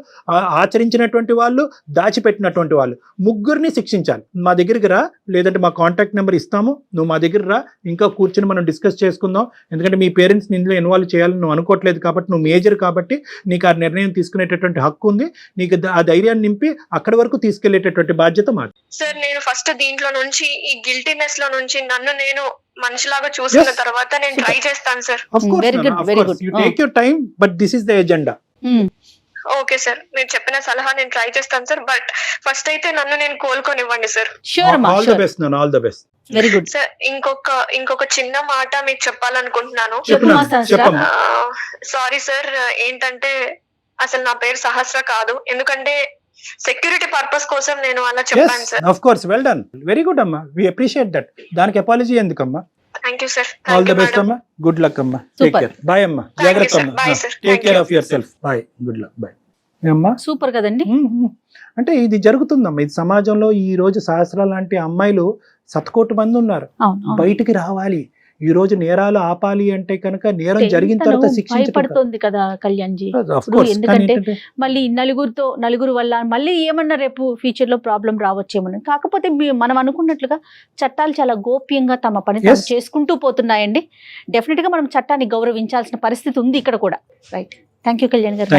ఆచరించినటువంటి వాళ్ళు, దాచిపెట్టినటువంటి వాళ్ళు ముగ్గురిని శిక్షించాలి. మా దగ్గరికి రా, లేదంటే మా కాంటాక్ట్ నెంబర్ ఇస్తాము, నువ్వు మా దగ్గర రా, ఇంకా కూర్చొని మనం డిస్కస్ చేసుకుందాం. ఎందుకంటే మీ పేరెంట్స్ని ఇందులో ఇన్వాల్వ్ చేయాలని నువ్వు అనుకోవట్లేదు కాబట్టి, నువ్వు మేజర్ కాబట్టి నీకు ఆ నిర్ణయం తీసుకునేటటువంటి హక్కు ఉంది. నీకు ఆ ధైర్యాన్ని నింపి అక్కడి వరకు తీసుకెళ్లేటటువంటి బాధ్యత మాది. సార్ నేను ఫస్ట్ దీంట్లో నుంచి ఈ గిల్టీనెస్ లో నుంచి నన్ను నేను మనిషిలాగా చూసిన తర్వాత నేను ట్రై చేస్తాను sir. Of course you take your time, but this is the agenda. Okay sir, మీరు చెప్పిన సలహా నేను ట్రై చేస్తాను సార్. బట్ ఫస్ట్ అయితే నన్ను నేను కోలుకొనివ్వండి సార్. ఆల్ ద బెస్ట్ నాన్న, all the best. Very good sir. ఇంకొక చిన్న మాట మీకు చెప్పాలనుకుంటున్నాను. సారీ సార్, ఏంటంటే అసలు నా పేరు సహస్ర కాదు, ఎందుకంటే సెక్యూరిటీ పర్పస్ కోసం నేను అలా చెప్పాను sir. Of course, well done, very good అమ్మా, వి అప్రిషియేట్ దట్. దానికి అపాలజీ ఎందుకమ్మా? Thank you sir. All the best అమ్మా, గుడ్ లక్ అమ్మా, టేక్ కేర్, బాయ్ అమ్మా, జాగ్రత్త అమ్మా, take care of yourself, bye, good luck, bye అమ్మా. సూపర్ కదండి. అంటే ఇది జరుగుతుందమ్మా, ఇది సమాజంలో ఈ రోజు సహస్ర లాంటి అమ్మాయిలు 100 మంది ఉన్నారు. బయటికి రావాలి. ఈ రోజు నేరాలు ఆపాలి అంటే కనుక నేరం జరిగిన తర్వాత భయపడుతుంది కదా కళ్యాణ్ జీ. ఎందుకంటే మళ్ళీ నలుగురు వల్ల మళ్ళీ ఏమన్నా రేపు ఫ్యూచర్ లో ప్రాబ్లం రావచ్చేమని. కాకపోతే మనం అనుకున్నట్లుగా చట్టాలు చాలా గోప్యంగా తమ పని చేసుకుంటూ పోతున్నాయండి. డెఫినెట్ గా మనం చట్టాన్ని గౌరవించాల్సిన పరిస్థితి ఉంది ఇక్కడ కూడా. రైట్, థ్యాంక్ యూ కళ్యాణ్ గారు.